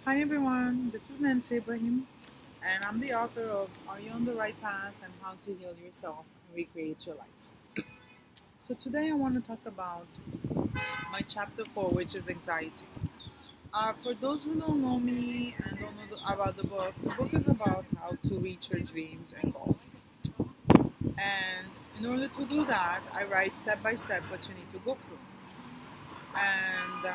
Hi everyone, this is Nancy Ibrahim, and I'm the author of Are You on the Right Path and How to Heal Yourself and Recreate Your Life. So, today I want to talk about my chapter 4, which is anxiety. For those who don't know me and don't know about the book is about how to reach your dreams and goals. And in order to do that, I write step by step what you need to go through. And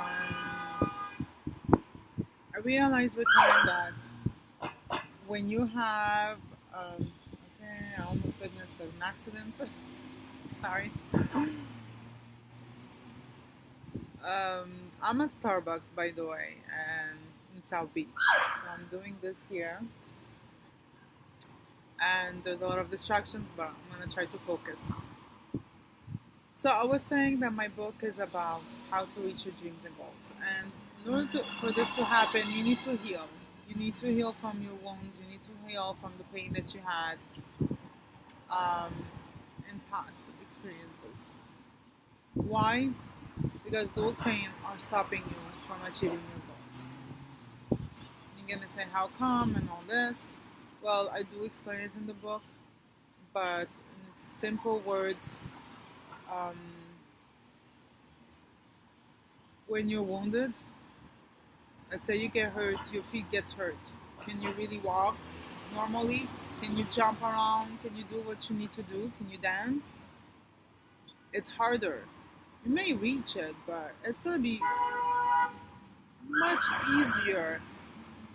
I realized with time that when you have okay, I almost witnessed an accident. Sorry. I'm at Starbucks, by the way, and in South Beach. So I'm doing this here, and there's a lot of distractions, but I'm gonna try to focus now. So I was saying that my book is about how to reach your dreams and goals, and in order for this to happen, you need to heal. You need to heal from your wounds. You need to heal from the pain that you had um, in past experiences. Why? Because those pain are stopping you from achieving your goals. You're gonna say how come and all this. Well, I do explain it in the book, but in simple words, um, when you're wounded, let's say you get hurt, your feet gets hurt. Can you really walk normally? Can you jump around? Can you do what you need to do? Can you dance? It's harder. You may reach it, but it's gonna be much easier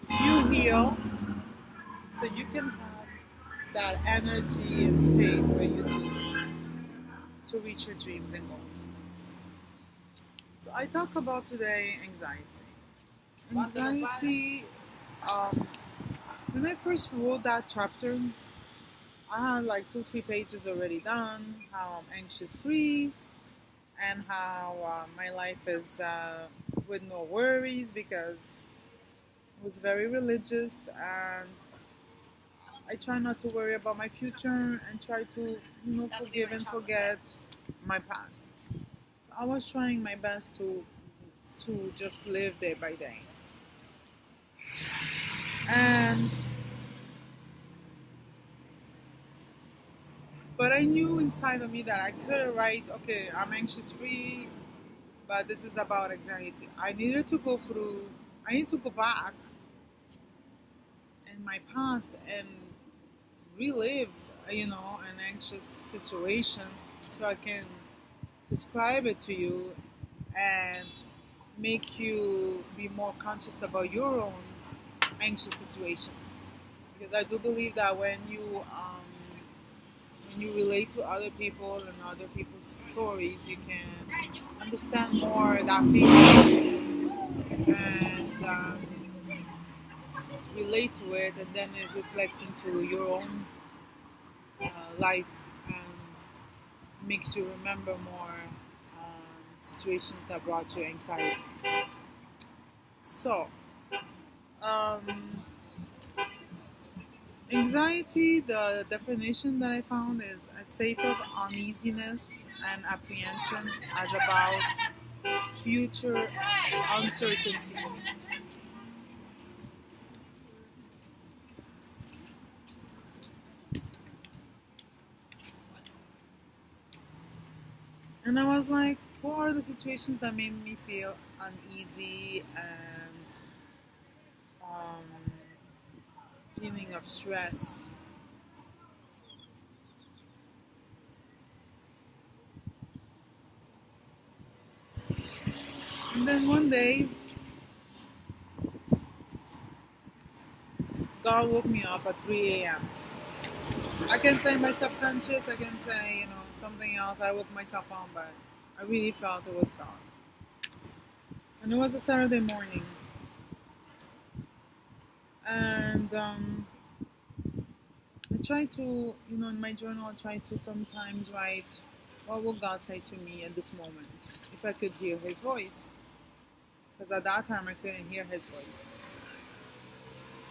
if you heal so you can have that energy and space for you to reach your dreams and goals. So I talk about today anxiety. Anxiety, um, when I first wrote that chapter, I had like 2-3 pages already done, how I'm anxious free and how my life is with no worries because I was very religious and I try not to worry about my future and try to, forgive and forget my past. So I was trying my best to just live day by day. And but I knew inside of me that I couldn't write, okay, I'm anxious free, but this is about anxiety. I needed to go through I need to go back in my past and relive, an anxious situation so I can describe it to you and make you be more conscious about your own anxious situations. Because I do believe that when you relate to other people and other people's stories, you can understand more that feeling and relate to it, and then it reflects into your own life and makes you remember more situations that brought you anxiety. So, um, anxiety, the definition that I found is a state of uneasiness and apprehension as about future uncertainties. And I was like, what are the situations that made me feel uneasy and feeling of stress? And then one day, God woke me up at 3 a.m. I can say my subconscious, I can say, something else. I woke myself up, but I really felt it was God. And it was a Saturday morning. And I try to, in my journal, I try to sometimes write what will God say to me at this moment if I could hear His voice. Because at that time I couldn't hear His voice.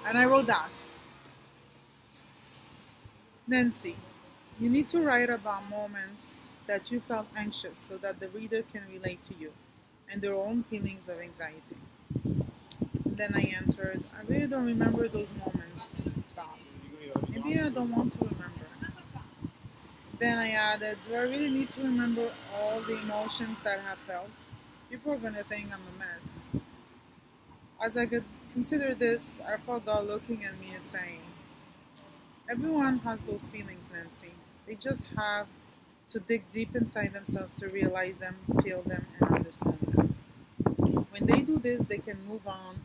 And I wrote that. Nancy, you need to write about moments that you felt anxious so that the reader can relate to you and their own feelings of anxiety. Then I answered, I really don't remember those moments, God. Maybe I don't want to remember. Then I added, do I really need to remember all the emotions that I have felt? People are going to think I'm a mess. As I could consider this, I felt God looking at me and saying, everyone has those feelings, Nancy. They just have to dig deep inside themselves to realize them, feel them, and understand them. When they do this, they can move on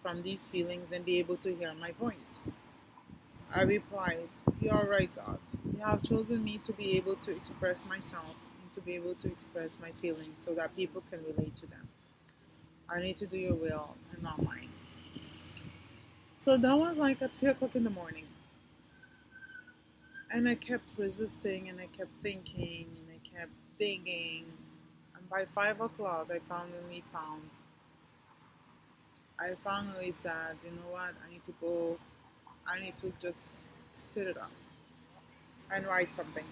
from these feelings and be able to hear my voice. I replied, you are right, God. You have chosen me to be able to express myself and to be able to express my feelings so that people can relate to them. I need to do your will and not mine. So that was like at 3 o'clock in the morning. And I kept resisting and I kept thinking and I kept digging. And by 5 o'clock, I finally said, you know what, I need to go, I need to just spit it out and write something.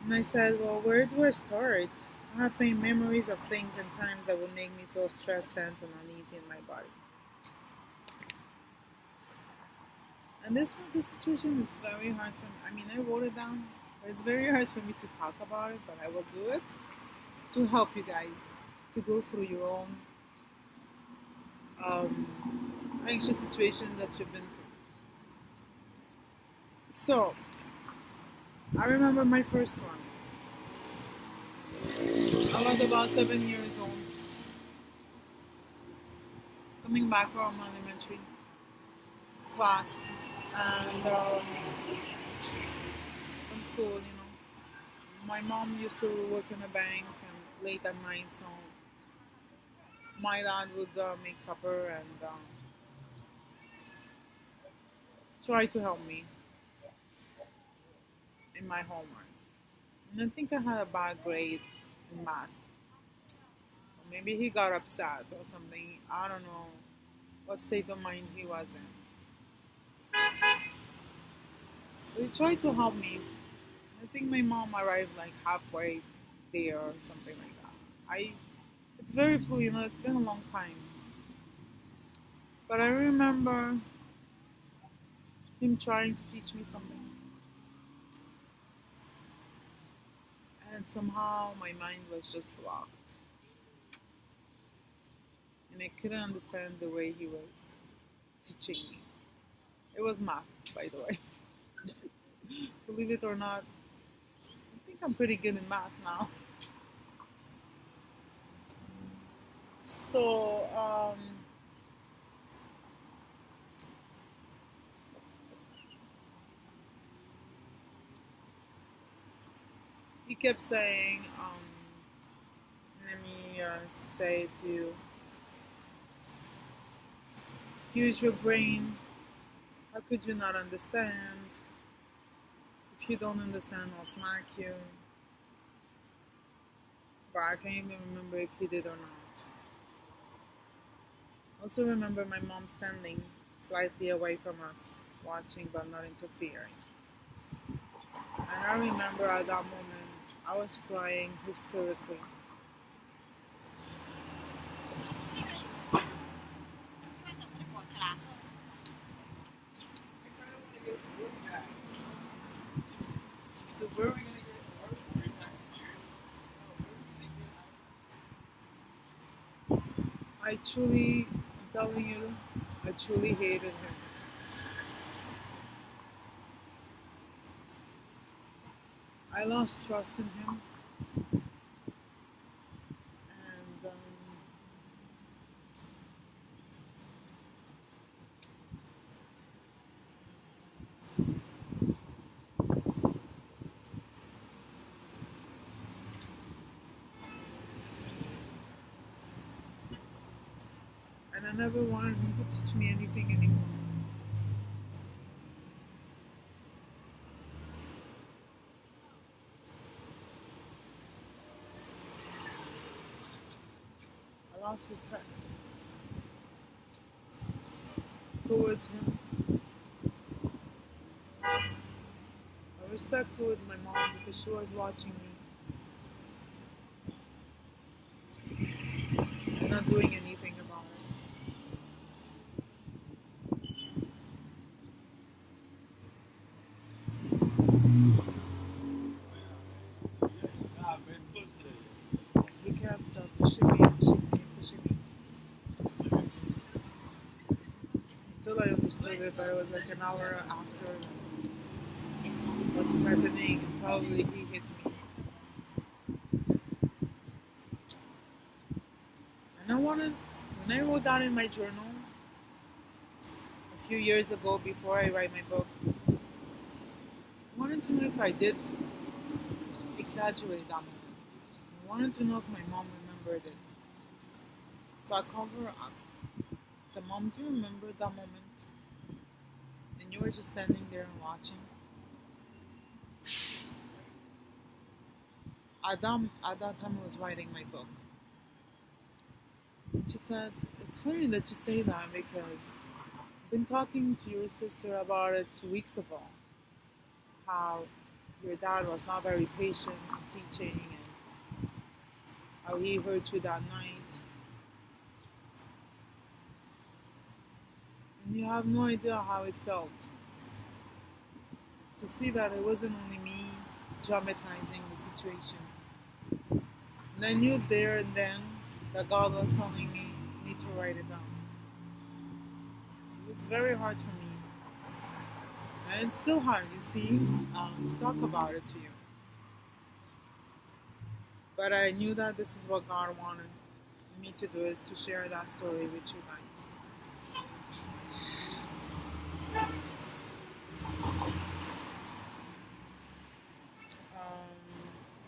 And I said, well, where do I start? I have faint memories of things and times that would make me feel stressed, tense, and uneasy in my body. And this situation is very hard for me. I mean, I wrote it down, but it's very hard for me to talk about it, but I will do it to help you guys to go through your own anxious situations that you've been through. So, I remember my first one. I was about 7 years old, coming back from elementary class and from school, you know. My mom used to work in a bank and late at night, so my dad would make supper and try to help me in my homework. And I think I had a bad grade in math. So maybe he got upset or something. I don't know what state of mind he was in. So he tried to help me. I think my mom arrived like halfway there or something like that. It's very fluid, you know, it's been a long time. But I remember him trying to teach me something. And somehow my mind was just blocked. And I couldn't understand the way he was teaching me. It was math, by the way. Believe it or not, I think I'm pretty good in math now. So, he kept saying, let me say to you, use your brain. How could you not understand? If you don't understand, I'll smack you. But I can't even remember if he did or not. I also remember my mom standing slightly away from us, watching but not interfering. And I remember at that moment, I was crying hysterically. I'm telling you, I truly hated him. I lost trust in him. And I never wanted him to teach me anything anymore. I lost respect towards him. A respect towards my mom because she was watching me and not doing anything until I understood it, but it was like an hour after what's happening, and probably he hit me. And I wanted, when I wrote that in my journal a few years ago before I write my book, I wanted to know if I did exaggerate that moment. I wanted to know if my mom remembered it. So I called her up. I said, Mom, do you remember that moment? And you were just standing there and watching. At that time I was writing my book. And she said, it's funny that you say that because I've been talking to your sister about it 2 weeks ago. How your dad was not very patient in teaching and how he hurt you that night. And you have no idea how it felt to see that it wasn't only me dramatizing the situation. And I knew there and then that God was telling me, you need to write it down. It was very hard for me. And it's still hard, you see, to talk about it to you. But I knew that this is what God wanted me to do, is to share that story with you guys.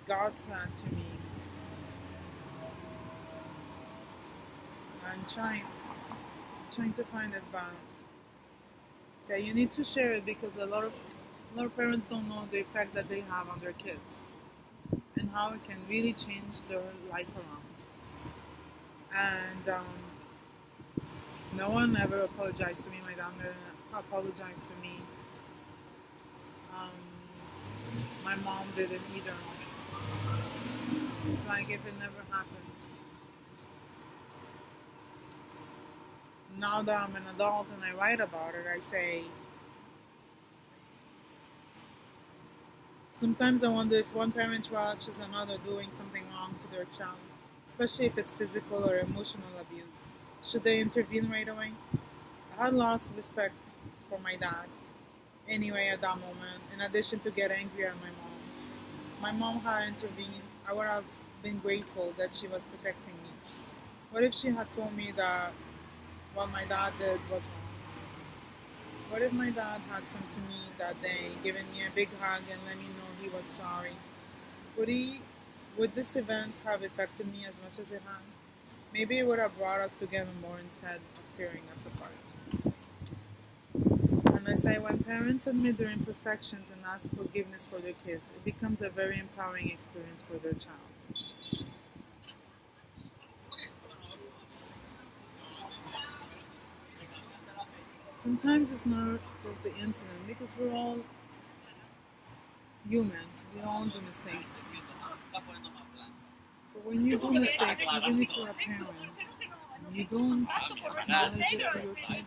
God said to me, I'm trying to find it, but say you need to share it because a lot of parents don't know the effect that they have on their kids and how it can really change their life around. And no one ever apologized to me. My dad never apologized to me. My mom didn't either. It's like if it never happened. Now that I'm an adult and I write about it, I say, sometimes I wonder if one parent watches another doing something wrong to their child, especially if it's physical or emotional abuse. Should they intervene right away? I had lost respect for my dad anyway at that moment, in addition to get angry at my mom. My mom had intervened. I would have been grateful that she was protecting me. What if she had told me that what my dad did was wrong? What if my dad had come to me that day, given me a big hug and let me know he was sorry? Would this event have affected me as much as it had? Maybe it would have brought us together more instead of tearing us apart. And I say, when parents admit their imperfections and ask forgiveness for their kids, it becomes a very empowering experience for their child. Sometimes it's not just the incident because we're all human. We all do mistakes. But when you do mistakes, even if you're a parent, and you don't acknowledge it to your kid,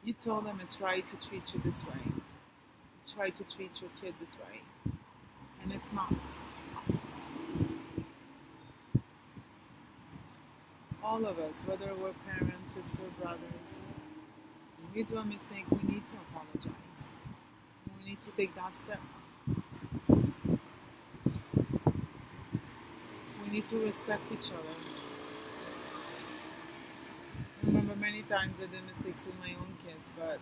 you tell them it's right to treat you this way. It's right to treat your kid this way. And it's not. All of us, whether we're parents, sisters, brothers, when we do a mistake, we need to apologize. We need to take that step. We need to respect each other. I remember many times I did mistakes with my own kids, but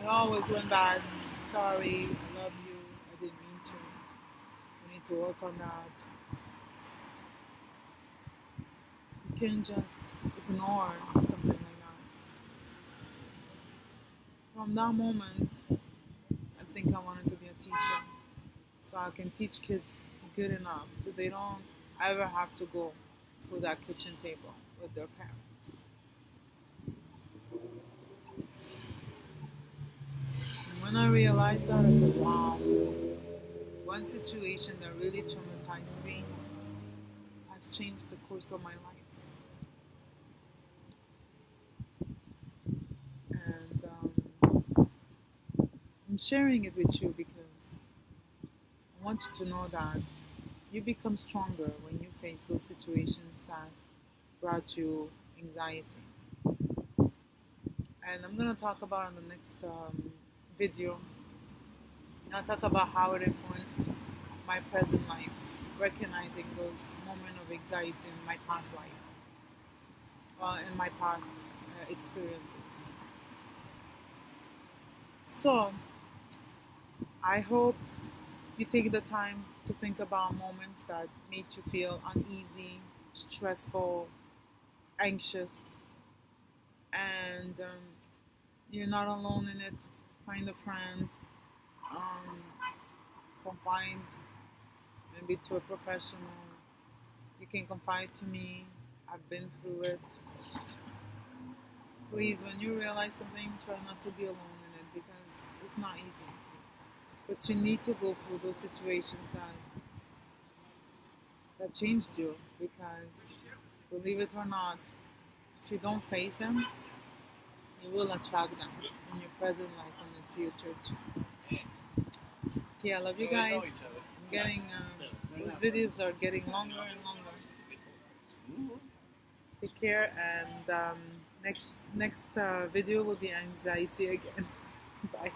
I always went back, sorry, I love you, I didn't mean to. We need to work on that. You can't just ignore something like that. From that moment, I think I wanted to be a teacher, so I can teach kids good enough so they don't ever have to go through that kitchen table with their parents. And when I realized that, I said, wow, one situation that really traumatized me has changed the course of my life. And I'm sharing it with you because I want you to know that you become stronger when you face those situations that brought you anxiety. and I'm gonna talk about in the next video. I'll talk about how it influenced my present life, recognizing those moments of anxiety in my past life, in my past experiences. So I hope you take the time to think about moments that made you feel uneasy, stressful, anxious, and you're not alone in it. Find a friend, um, confide maybe to a professional. You can confide to me. I've been through it. Please, when you realize something, try not to be alone in it because it's not easy. But you need to go through those situations that changed you because, believe it or not, if you don't face them, you will attract them in your present life and in the future too. Okay, I love you guys. I'm getting those videos are getting longer and longer. Take care, and next video will be anxiety again. Bye.